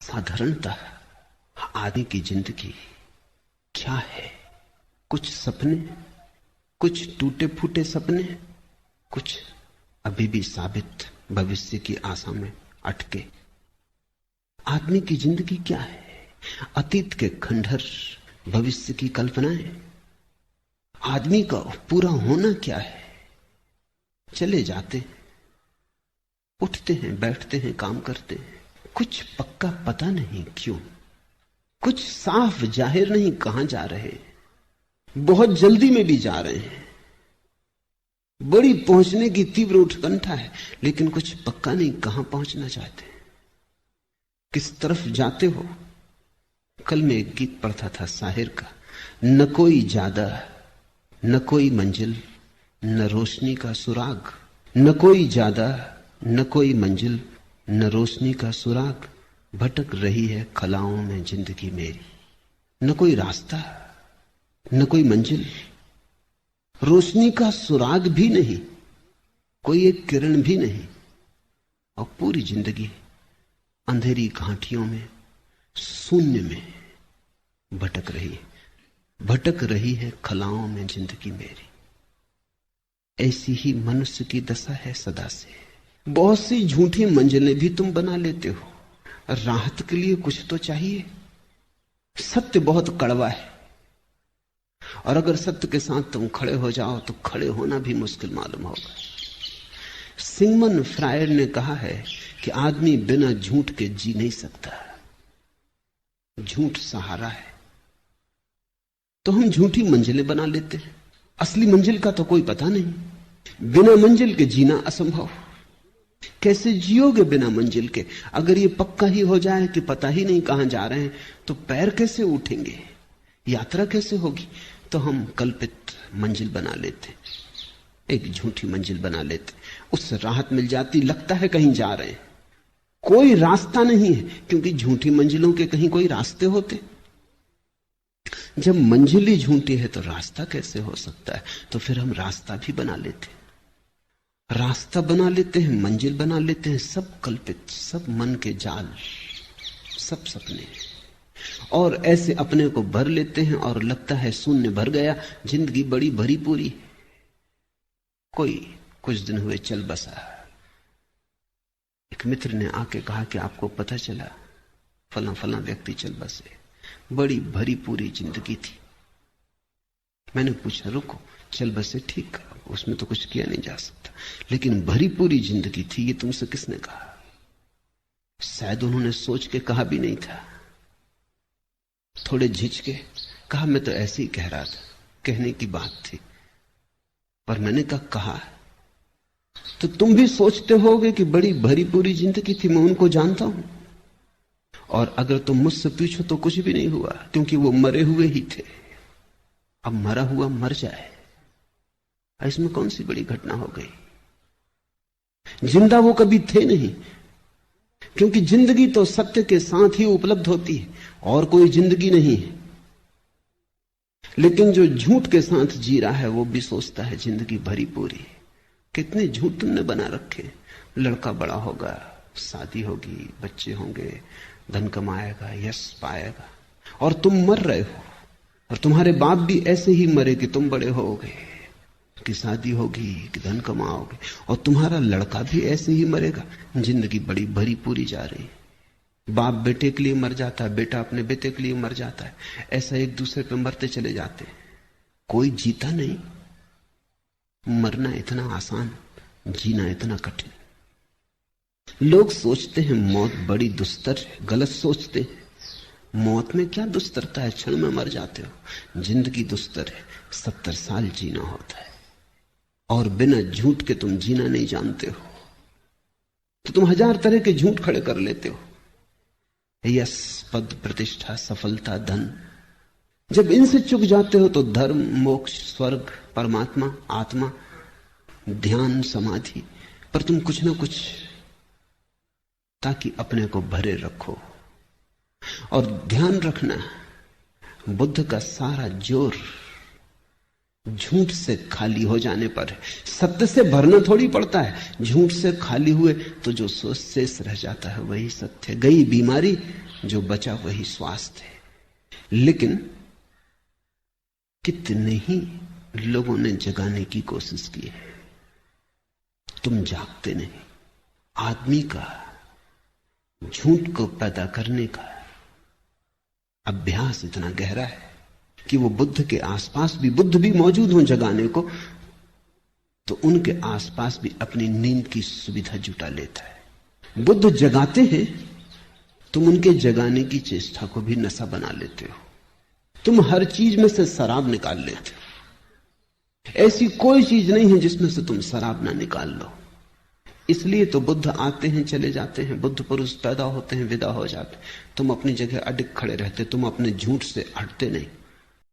साधारणतः आदमी की जिंदगी क्या है? कुछ सपने, कुछ टूटे फूटे सपने, कुछ अभी भी साबित भविष्य की आशा में अटके। आदमी की जिंदगी क्या है? अतीत के खंडहर, भविष्य की कल्पनाएं। आदमी का पूरा होना क्या है? चले जाते, उठते हैं, बैठते हैं, काम करते हैं, कुछ पक्का पता नहीं क्यों, कुछ साफ जाहिर नहीं कहां जा रहे, बहुत जल्दी में भी जा रहे हैं, बड़ी पहुंचने की तीव्र उत्कंठा है, लेकिन कुछ पक्का नहीं कहां पहुंचना चाहते, किस तरफ जाते हो। कल मैं एक गीत पढ़ता था शाहिर का, न कोई ज्यादा न कोई मंजिल न रोशनी का सुराग, न कोई ज्यादा न कोई मंजिल न रोशनी का सुराग, भटक रही है खलाओं में जिंदगी मेरी। न कोई रास्ता, न कोई मंजिल, रोशनी का सुराग भी नहीं, कोई एक किरण भी नहीं, और पूरी जिंदगी अंधेरी घाटियों में, शून्य में भटक रही है। भटक रही है खलाओं में जिंदगी मेरी। ऐसी ही मनुष्य की दशा है सदा से। बहुत सी झूठी मंजिलें भी तुम बना लेते हो, राहत के लिए कुछ तो चाहिए। सत्य बहुत कड़वा है, और अगर सत्य के साथ तुम खड़े हो जाओ तो खड़े होना भी मुश्किल मालूम होगा। सिगमंड फ्रायड ने कहा है कि आदमी बिना झूठ के जी नहीं सकता, झूठ सहारा है। तो हम झूठी मंजिलें बना लेते हैं, असली मंजिल का तो कोई पता नहीं। बिना मंजिल के जीना असंभव। कैसे जियोगे बिना मंजिल के? अगर ये पक्का ही हो जाए कि पता ही नहीं कहां जा रहे हैं, तो पैर कैसे उठेंगे, यात्रा कैसे होगी? तो हम कल्पित मंजिल बना लेते, एक झूठी मंजिल बना लेते, उससे राहत मिल जाती, लगता है कहीं जा रहे हैं। कोई रास्ता नहीं है, क्योंकि झूठी मंजिलों के कहीं कोई रास्ते होते? जब मंजिल ही झूठी है तो रास्ता कैसे हो सकता है? तो फिर हम रास्ता भी बना लेते, रास्ता बना लेते हैं, मंजिल बना लेते हैं, सब कल्पित, सब मन के जाल, सब सपने। और ऐसे अपने को भर लेते हैं और लगता है शून्य भर गया, जिंदगी बड़ी भरी पूरी। कोई कुछ दिन हुए चल बसा, एक मित्र ने आके कहा कि आपको पता चला फला फला व्यक्ति चल बसे, बड़ी भरी पूरी जिंदगी थी। मैंने पूछा रुको, चल बसे ठीक, उसमें तो कुछ किया नहीं जा सकता, लेकिन भरी पूरी जिंदगी थी, ये तुमसे किसने कहा? शायद उन्होंने सोच के कहा भी नहीं था, थोड़े झिझके कहा मैं तो ऐसे ही कह रहा था, कहने की बात थी। पर मैंने कहा तो तुम भी सोचते होगे कि बड़ी भरी पूरी जिंदगी थी, मैं उनको जानता हूं। और अगर तुम मुझसे पूछो तो कुछ भी नहीं हुआ, क्योंकि वो मरे हुए ही थे। अब मरा हुआ मर जाए, इसमें कौन सी बड़ी घटना हो गई? जिंदा वो कभी थे नहीं, क्योंकि जिंदगी तो सत्य के साथ ही उपलब्ध होती है, और कोई जिंदगी नहीं है। लेकिन जो झूठ के साथ जी रहा है वो भी सोचता है जिंदगी भरी पूरी। कितने झूठ तुमने बना रखे। लड़का बड़ा होगा, शादी होगी, बच्चे होंगे, धन कमाएगा, यश पाएगा, और तुम मर रहे हो। और तुम्हारे बाप भी ऐसे ही मरे कि तुम बड़े होगे, कि शादी होगी, कि धन कमाओगे, और तुम्हारा लड़का भी ऐसे ही मरेगा। जिंदगी बड़ी भरी पूरी जा रही है। बाप बेटे के लिए मर जाता है, बेटा अपने बेटे के लिए मर जाता है, ऐसा एक दूसरे पे मरते चले जाते हैं। कोई जीता नहीं। मरना इतना आसान, जीना इतना कठिन। लोग सोचते हैं मौत बड़ी दुस्तर है, गलत सोचते हैं। मौत में क्या दुस्तरता है, क्षण में मर जाते हो। जिंदगी दुस्तर है, 70 साल जीना होता है, और बिना झूठ के तुम जीना नहीं जानते हो, तो तुम 1000 तरह के झूठ खड़े कर लेते हो। यश, पद, प्रतिष्ठा, सफलता, धन, जब इनसे चुक जाते हो तो धर्म, मोक्ष, स्वर्ग, परमात्मा, आत्मा, ध्यान, समाधि, पर तुम कुछ ना कुछ ताकि अपने को भरे रखो। और ध्यान रखना, बुद्ध का सारा जोर झूठ से खाली हो जाने पर है। सत्य से भरना थोड़ी पड़ता है। झूठ से खाली हुए तो जो शेष रह जाता है वही सत्य। गई बीमारी जो बचा वही स्वास्थ्य है। लेकिन कितने ही लोगों ने जगाने की कोशिश की है, तुम जागते नहीं। आदमी का झूठ को पैदा करने का अभ्यास इतना गहरा है कि वो बुद्ध के आसपास भी, बुद्ध भी मौजूद हों जगाने को, तो उनके आसपास भी अपनी नींद की सुविधा जुटा लेता है। बुद्ध जगाते हैं, तुम उनके जगाने की चेष्टा को भी नशा बना लेते हो। तुम हर चीज में से शराब निकाल लेते हो। ऐसी कोई चीज नहीं है जिसमें से तुम शराब ना निकाल लो। इसलिए तो बुद्ध आते हैं, चले जाते हैं, बुद्ध पुरुष पैदा होते हैं, विदा हो जाते हैं। तुम अपनी जगह अडिग खड़े रहते, तुम अपने झूठ से हटते नहीं।